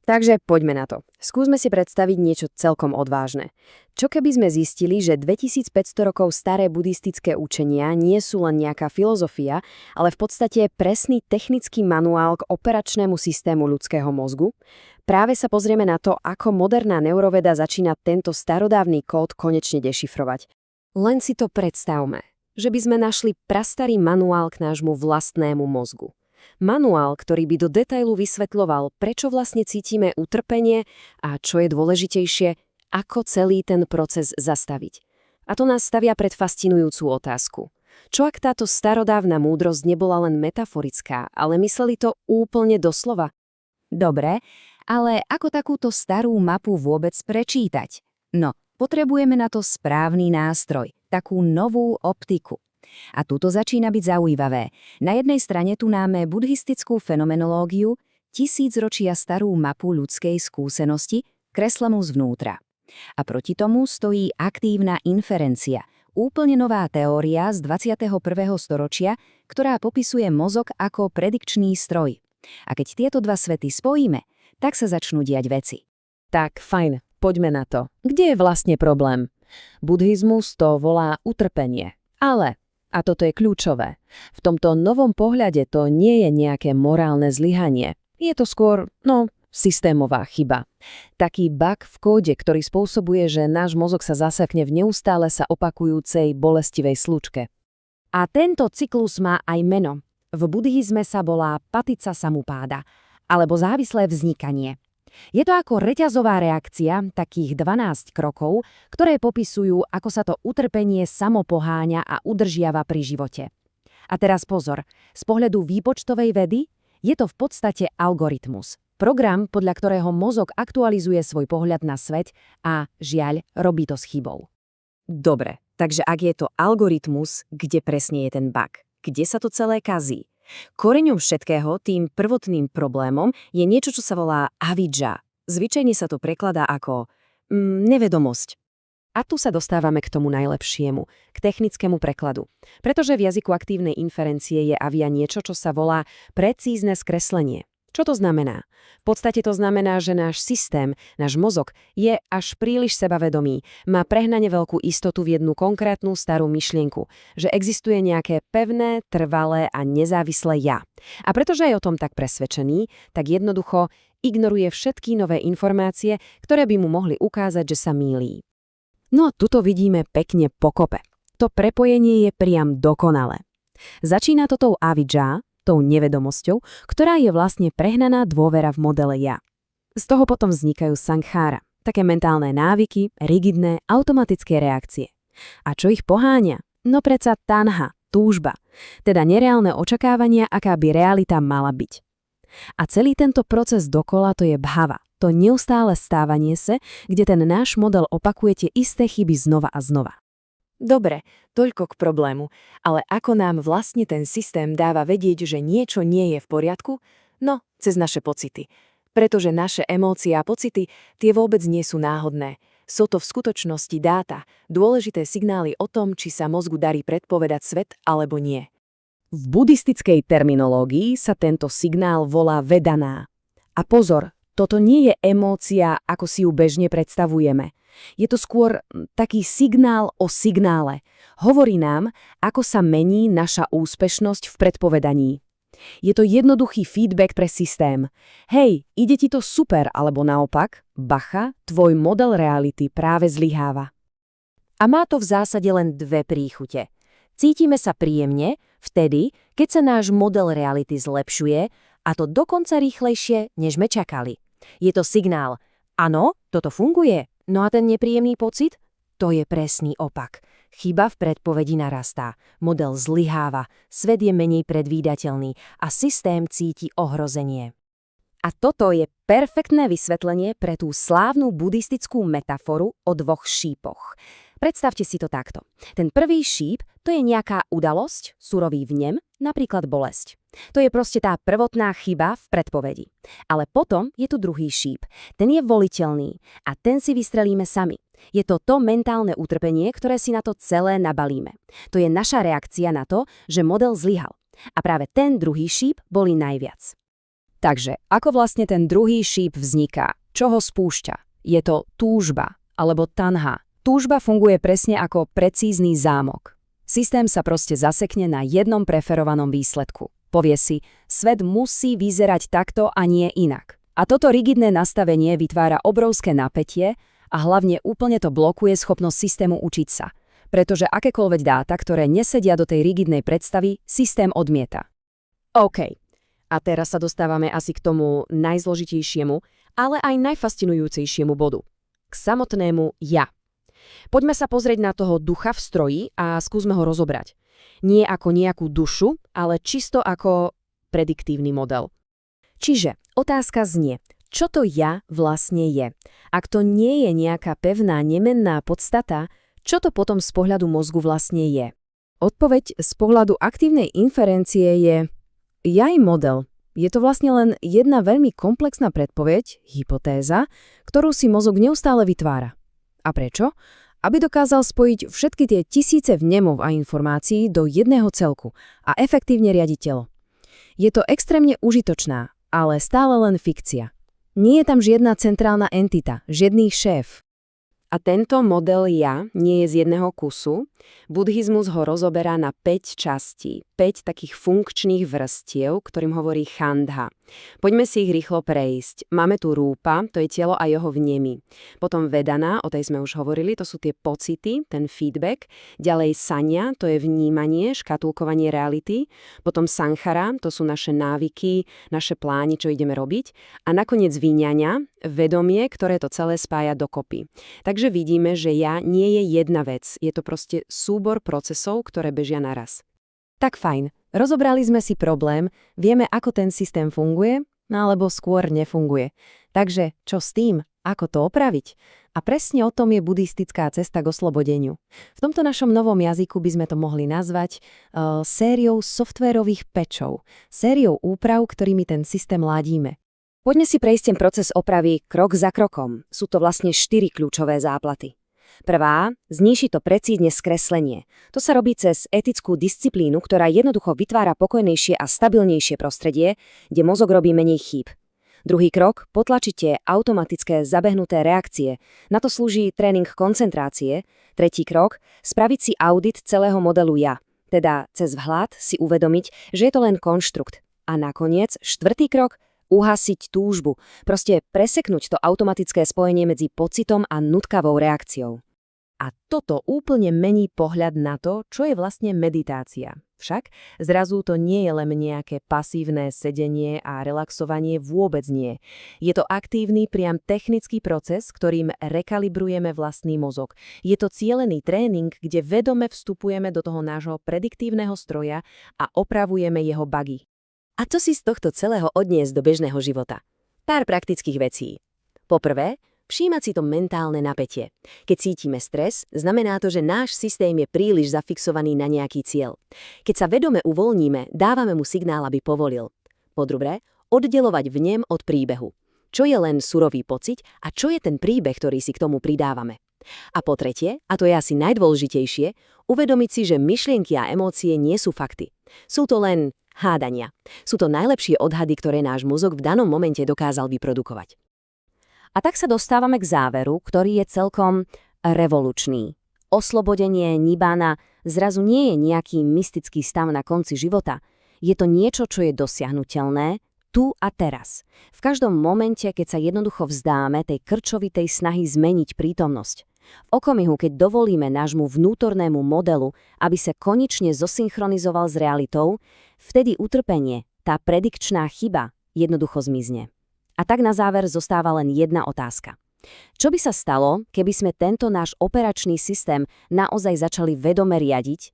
Takže poďme na to. Skúsme si predstaviť niečo celkom odvážne. Čo keby sme zistili, že 2500 rokov staré buddhistické učenia nie sú len nejaká filozofia, ale v podstate presný technický manuál k operačnému systému ľudského mozgu? Práve sa pozrieme na to, ako moderná neuroveda začína tento starodávny kód konečne dešifrovať. Len si to predstavme, že by sme našli prastarý manuál k nášmu vlastnému mozgu. Manuál, ktorý by do detailu vysvetľoval, prečo vlastne cítime utrpenie a čo je dôležitejšie, ako celý ten proces zastaviť. A to nás stavia pred fascinujúcu otázku. Čo ak táto starodávna múdrosť nebola len metaforická, ale mysleli to úplne doslova? Dobre, ale ako takúto starú mapu vôbec prečítať? No, potrebujeme na to správny nástroj, takú novú optiku. A tu to začína byť zaujímavé. Na jednej strane tu máme buddhistickú fenomenológiu, tisícročia starú mapu ľudskej skúsenosti, kreslenú zvnútra. A proti tomu stojí aktívna inferencia, úplne nová teória z 21. storočia, ktorá popisuje mozog ako predikčný stroj. A keď tieto dva svety spojíme, tak sa začnú diať veci. Tak, fajn, poďme na to. Kde je vlastne problém? Buddhizmus to volá utrpenie. Ale a toto je kľúčové. V tomto novom pohľade to nie je nejaké morálne zlyhanie. Je to skôr, systémová chyba. Taký bug v kóde, ktorý spôsobuje, že náš mozog sa zasekne v neustále sa opakujúcej bolestivej slučke. A tento cyklus má aj meno. V buddhizme sa volá paticca samuppada, alebo závislé vznikanie. Je to ako reťazová reakcia, takých 12 krokov, ktoré popisujú, ako sa to utrpenie samo poháňa a udržiava pri živote. A teraz pozor, z pohľadu výpočtovej vedy je to v podstate algoritmus. Program, podľa ktorého mozog aktualizuje svoj pohľad na svet a, žiaľ, robí to s chybou. Dobre, takže ak je to algoritmus, kde presne je ten bug? Kde sa to celé kazí? Koreňom všetkého, tým prvotným problémom, je niečo, čo sa volá avidža. Zvyčajne sa to prekladá ako nevedomosť. A tu sa dostávame k tomu najlepšiemu, k technickému prekladu. Pretože v jazyku aktívnej inferencie je avia niečo, čo sa volá precízne skreslenie. Čo to znamená? V podstate to znamená, že náš systém, náš mozog je až príliš sebavedomý, má prehnane veľkú istotu v jednu konkrétnu starú myšlienku, že existuje nejaké pevné, trvalé a nezávislé ja. A pretože je o tom tak presvedčený, tak jednoducho ignoruje všetky nové informácie, ktoré by mu mohli ukázať, že sa mýlí. No a tuto vidíme pekne pokope. To prepojenie je priam dokonalé. Začína to tou avidža, tou nevedomosťou, ktorá je vlastne prehnaná dôvera v modele ja. Z toho potom vznikajú sankhára, také mentálne návyky, rigidné, automatické reakcie. A čo ich poháňa? No predsa tanha, túžba, teda nereálne očakávania, aká by realita mala byť. A celý tento proces dokola to je bhava, to neustále stávanie sa, kde ten náš model opakuje tie isté chyby znova a znova. Dobre, toľko k problému, ale ako nám vlastne ten systém dáva vedieť, že niečo nie je v poriadku? No, cez naše pocity. Pretože naše emócie a pocity, tie vôbec nie sú náhodné. Sú to v skutočnosti dáta, dôležité signály o tom, či sa mozgu darí predpovedať svet alebo nie. V buddhistickej terminológii sa tento signál volá vedaná. A pozor, toto nie je emócia, ako si ju bežne predstavujeme. Je to skôr taký signál o signále. Hovorí nám, ako sa mení naša úspešnosť v predpovedaní. Je to jednoduchý feedback pre systém. Hej, ide ti to super, alebo naopak, bacha, tvoj model reality práve zlyháva. A má to v zásade len dve príchute. Cítime sa príjemne vtedy, keď sa náš model reality zlepšuje, a to dokonca rýchlejšie, než sme čakali. Je to signál. Áno, toto funguje. No a ten nepríjemný pocit? To je presný opak. Chyba v predpovedi narastá, model zlyháva, svet je menej predvídateľný a systém cíti ohrozenie. A toto je perfektné vysvetlenie pre tú slávnu buddhistickú metaforu o dvoch šípoch. Predstavte si to takto. Ten prvý šíp, to je nejaká udalosť, surový vnem, napríklad bolesť. To je proste tá prvotná chyba v predpovedi. Ale potom je tu druhý šíp. Ten je voliteľný a ten si vystrelíme sami. Je to mentálne utrpenie, ktoré si na to celé nabalíme. To je naša reakcia na to, že model zlyhal. A práve ten druhý šíp bolí najviac. Takže, ako vlastne ten druhý šíp vzniká? Čo ho spúšťa? Je to túžba, alebo tanha. Túžba funguje presne ako precízny zámok. Systém sa proste zasekne na jednom preferovanom výsledku. Povie si, svet musí vyzerať takto a nie inak. A toto rigidné nastavenie vytvára obrovské napätie a hlavne úplne to blokuje schopnosť systému učiť sa. Pretože akékoľvek dáta, ktoré nesedia do tej rigidnej predstavy, systém odmieta. OK. A teraz sa dostávame asi k tomu najzložitejšiemu, ale aj najfascinujúcejšiemu bodu. K samotnému ja. Poďme sa pozrieť na toho ducha v stroji a skúsme ho rozobrať. Nie ako nejakú dušu, ale čisto ako prediktívny model. Čiže otázka znie, čo to ja vlastne je? Ak to nie je nejaká pevná, nemenná podstata, čo to potom z pohľadu mozgu vlastne je? Odpoveď z pohľadu aktívnej inferencie je ja i model. Je to vlastne len jedna veľmi komplexná predpoveď, hypotéza, ktorú si mozog neustále vytvára. A prečo? Aby dokázal spojiť všetky tie tisíce vnemov a informácií do jedného celku a efektívne riadiť telo. Je to extrémne užitočná, ale stále len fikcia. Nie je tam žiadna centrálna entita, žiadny šéf. A tento model ja nie je z jedného kusu. Buddhizmus ho rozoberá na 5 častí, 5 takých funkčných vrstiev, ktorým hovorí khandha. Poďme si ich rýchlo prejsť. Máme tu rúpa, to je telo a jeho vnemy. Potom vedana, o tej sme už hovorili, to sú tie pocity, ten feedback. Ďalej sanya, to je vnímanie, škatulkovanie reality. Potom sankhara, to sú naše návyky, naše plány, čo ideme robiť. A nakoniec vyňania, vedomie, ktoré to celé spája dokopy. Takže vidíme, že ja nie je jedna vec, je to proste súbor procesov, ktoré bežia naraz. Tak fajn, rozobrali sme si problém, vieme, ako ten systém funguje, alebo skôr nefunguje. Takže čo s tým? Ako to opraviť? A presne o tom je buddhistická cesta k oslobodeniu. V tomto našom novom jazyku by sme to mohli nazvať sériou softvérových patchov, sériou úprav, ktorými ten systém ladíme. Poďme si prejsť ten proces opravy krok za krokom. Sú to vlastne 4 kľúčové záplaty. Prvá, zníži to precízne skreslenie. To sa robí cez etickú disciplínu, ktorá jednoducho vytvára pokojnejšie a stabilnejšie prostredie, kde mozog robí menej chýb. Druhý krok, potlačite automatické zabehnuté reakcie. Na to slúži tréning koncentrácie. Tretí krok, spraviť si audit celého modelu ja. Teda cez vhľad si uvedomiť, že je to len konštrukt. A nakoniec, štvrtý krok, uhasiť túžbu, proste preseknúť to automatické spojenie medzi pocitom a nutkavou reakciou. A toto úplne mení pohľad na to, čo je vlastne meditácia. Však zrazu to nie je len nejaké pasívne sedenie a relaxovanie, vôbec nie. Je to aktívny, priam technický proces, ktorým rekalibrujeme vlastný mozog. Je to cielený tréning, kde vedome vstupujeme do toho nášho prediktívneho stroja a opravujeme jeho bugy. A čo si z tohto celého odniesť do bežného života? Pár praktických vecí. Poprvé, všímať si to mentálne napätie. Keď cítime stres, znamená to, že náš systém je príliš zafixovaný na nejaký cieľ. Keď sa vedome uvoľníme, dávame mu signál, aby povolil. Po druhé, oddelovať vnem od príbehu. Čo je len surový pocit a čo je ten príbeh, ktorý si k tomu pridávame. A po tretie, a to je asi najdôležitejšie, uvedomiť si, že myšlienky a emócie nie sú fakty. Sú to len hádania. Sú to najlepšie odhady, ktoré náš mozog v danom momente dokázal vyprodukovať. A tak sa dostávame k záveru, ktorý je celkom revolučný. Oslobodenie nibbána zrazu nie je nejaký mystický stav na konci života. Je to niečo, čo je dosiahnuteľné tu a teraz. V každom momente, keď sa jednoducho vzdáme tej krčovitej snahy zmeniť prítomnosť. V okamihu, keď dovolíme nášmu vnútornému modelu, aby sa konečne zosynchronizoval s realitou, vtedy utrpenie, tá predikčná chyba, jednoducho zmizne. A tak na záver zostáva len jedna otázka. Čo by sa stalo, keby sme tento náš operačný systém naozaj začali vedome riadiť